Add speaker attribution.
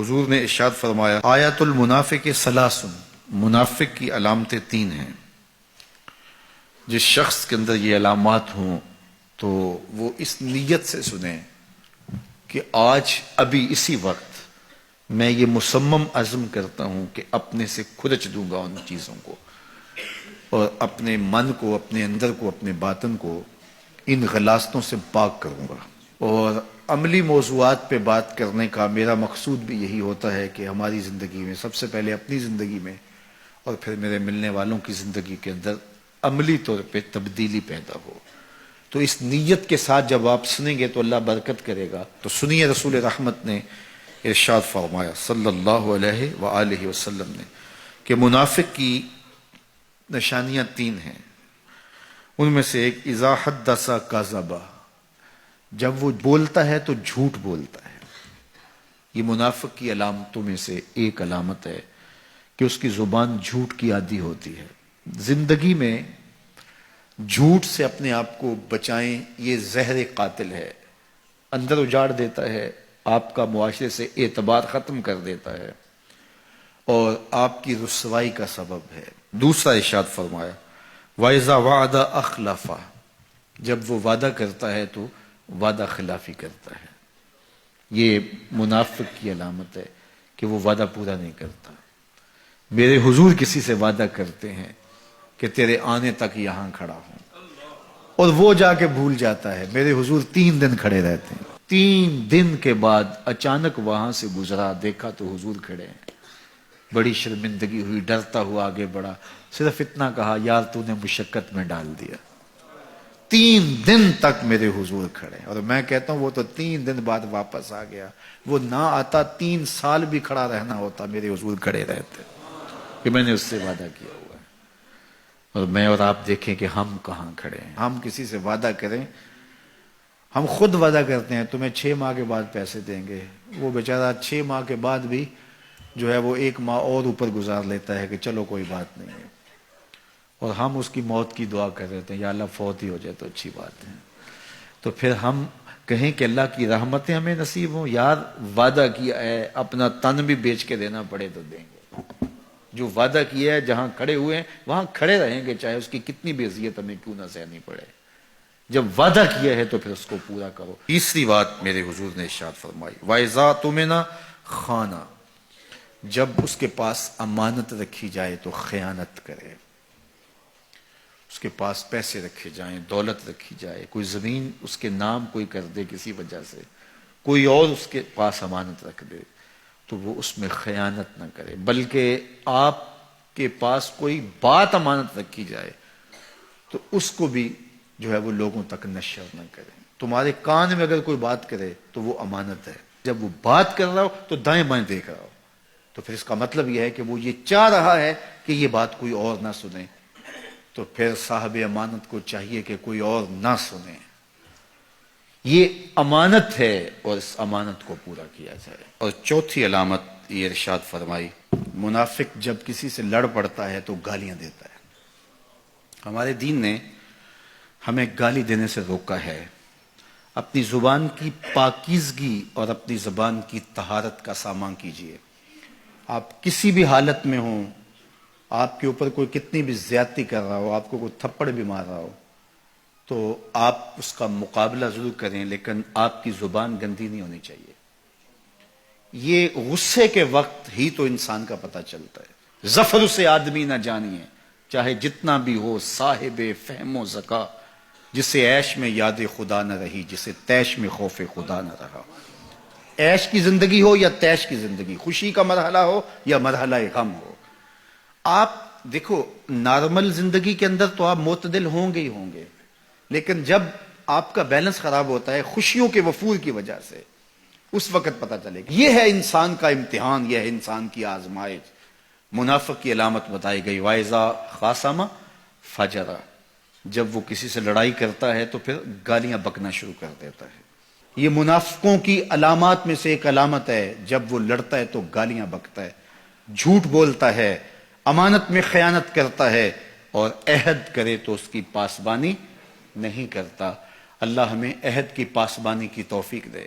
Speaker 1: حضور نے ارشاد فرمایا آیت المنافق ثلاث، منافق کی علامتیں تین ہیں۔ جس شخص کے اندر یہ علامات ہوں تو وہ اس نیت سے سنیں کہ آج ابھی اسی وقت میں یہ مصمم عزم کرتا ہوں کہ اپنے سے کھرچ دوں گا ان چیزوں کو، اور اپنے من کو، اپنے اندر کو، اپنے باطن کو ان غلاظتوں سے پاک کروں گا۔ اور عملی موضوعات پہ بات کرنے کا میرا مقصود بھی یہی ہوتا ہے کہ ہماری زندگی میں، سب سے پہلے اپنی زندگی میں اور پھر میرے ملنے والوں کی زندگی کے اندر عملی طور پہ تبدیلی پیدا ہو۔ تو اس نیت کے ساتھ جب آپ سنیں گے تو اللہ برکت کرے گا۔ تو سنیے رسول رحمت نے ارشاد فرمایا صلی اللہ علیہ وآلہ وسلم نے کہ منافق کی نشانیاں تین ہیں۔ ان میں سے ایک اذا حدث کذب، جب وہ بولتا ہے تو جھوٹ بولتا ہے۔ یہ منافق کی علامتوں میں سے ایک علامت ہے کہ اس کی زبان جھوٹ کی عادی ہوتی ہے۔ زندگی میں جھوٹ سے اپنے آپ کو بچائیں، یہ زہر قاتل ہے، اندر اجاڑ دیتا ہے، آپ کا معاشرے سے اعتبار ختم کر دیتا ہے اور آپ کی رسوائی کا سبب ہے۔ دوسرا ارشاد فرمایا وَإِذَا وَعَدَ أَخْلَفَ، جب وہ وعدہ کرتا ہے تو وعدہ خلافی کرتا ہے۔ یہ منافق کی علامت ہے کہ وہ وعدہ پورا نہیں کرتا۔ میرے حضور کسی سے وعدہ کرتے ہیں کہ تیرے آنے تک یہاں کھڑا ہوں، اور وہ جا کے بھول جاتا ہے۔ میرے حضور 3 دن کھڑے رہتے ہیں، 3 دن کے بعد اچانک وہاں سے گزرا، دیکھا تو حضور کھڑے ہیں۔ بڑی شرمندگی ہوئی، ڈرتا ہوا آگے بڑھا، صرف اتنا کہا یار تو نے مشقت میں ڈال دیا۔ 3 دن تک میرے حضور کھڑے، اور میں کہتا ہوں وہ تو 3 دن بعد واپس آ گیا۔ وہ نہ آتا 3 سال بھی کھڑا رہنا ہوتا، میرے حضور کھڑے رہتے کہ میں نے اس سے وعدہ کیا ہوا ہے۔ اور میں اور آپ دیکھیں کہ ہم کہاں کھڑے ہیں۔ ہم کسی سے وعدہ کریں، ہم خود وعدہ کرتے ہیں تمہیں 6 ماہ کے بعد پیسے دیں گے، وہ بیچارہ 6 ماہ کے بعد بھی جو ہے وہ 1 ماہ اور اوپر گزار لیتا ہے کہ چلو کوئی بات نہیں ہے، اور ہم اس کی موت کی دعا کر رہے ہیں یا اللہ فوت ہی ہو جائے تو اچھی بات ہے۔ تو پھر ہم کہیں کہ اللہ کی رحمتیں ہمیں نصیب ہوں، یار وعدہ کیا ہے اپنا تن بھی بیچ کے دینا پڑے تو دیں گے۔ جو وعدہ کیا ہے جہاں کھڑے ہوئے ہیں وہاں کھڑے رہیں گے، چاہے اس کی کتنی بھی اذیت ہمیں کیوں نہ سہنی پڑے۔ جب وعدہ کیا ہے تو پھر اس کو پورا کرو۔ تیسری بات میرے حضور نے ارشاد فرمائی وَإِذَا تُؤْمِنَ خَانَ، جب اس کے پاس امانت رکھی جائے تو خیانت کرے۔ اس کے پاس پیسے رکھے جائیں، دولت رکھی جائے، کوئی زمین اس کے نام کوئی کر دے کسی وجہ سے، کوئی اور اس کے پاس امانت رکھ دے تو وہ اس میں خیانت نہ کرے، بلکہ آپ کے پاس کوئی بات امانت رکھی جائے تو اس کو بھی جو ہے وہ لوگوں تک نشر نہ کرے۔ تمہارے کان میں اگر کوئی بات کرے تو وہ امانت ہے، جب وہ بات کر رہا ہو تو دائیں بائیں دیکھ رہا ہو، تو پھر اس کا مطلب یہ ہے کہ وہ یہ چاہ رہا ہے کہ یہ بات کوئی اور نہ سنے، تو پھر صاحب امانت کو چاہیے کہ کوئی اور نہ سنے۔ یہ امانت ہے اور اس امانت کو پورا کیا جائے۔ اور چوتھی علامت یہ ارشاد فرمائی منافق جب کسی سے لڑ پڑتا ہے تو گالیاں دیتا ہے۔ ہمارے دین نے ہمیں گالی دینے سے روکا ہے۔ اپنی زبان کی پاکیزگی اور اپنی زبان کی طہارت کا سامان کیجیے۔ آپ کسی بھی حالت میں ہوں، آپ کے اوپر کوئی کتنی بھی زیادتی کر رہا ہو، آپ کو کوئی تھپڑ بھی مار رہا ہو، تو آپ اس کا مقابلہ ضرور کریں، لیکن آپ کی زبان گندی نہیں ہونی چاہیے۔ یہ غصے کے وقت ہی تو انسان کا پتہ چلتا ہے۔ ظفر سے آدمی نہ جانیے، چاہے جتنا بھی ہو صاحب فہم و ذکا، جسے عیش میں یاد خدا نہ رہی، جسے تیش میں خوف خدا نہ رہا۔ عیش کی زندگی ہو یا تیش کی زندگی، خوشی کا مرحلہ ہو یا مرحلہ غم ہو، آپ دیکھو نارمل زندگی کے اندر تو آپ معتدل ہوں گے ہی ہوں گے، لیکن جب آپ کا بیلنس خراب ہوتا ہے خوشیوں کے وفور کی وجہ سے، اس وقت پتہ چلے گا۔ یہ ہے انسان کا امتحان، یہ ہے انسان کی آزمائش۔ منافق کی علامت بتائی گئی وَإِذَا خَاصَمَ فَجَرَ، جب وہ کسی سے لڑائی کرتا ہے تو پھر گالیاں بکنا شروع کر دیتا ہے۔ یہ منافقوں کی علامات میں سے ایک علامت ہے، جب وہ لڑتا ہے تو گالیاں بکتا ہے، جھوٹ بولتا ہے، امانت میں خیانت کرتا ہے، اور عہد کرے تو اس کی پاسبانی نہیں کرتا۔ اللہ ہمیں عہد کی پاسبانی کی توفیق دے۔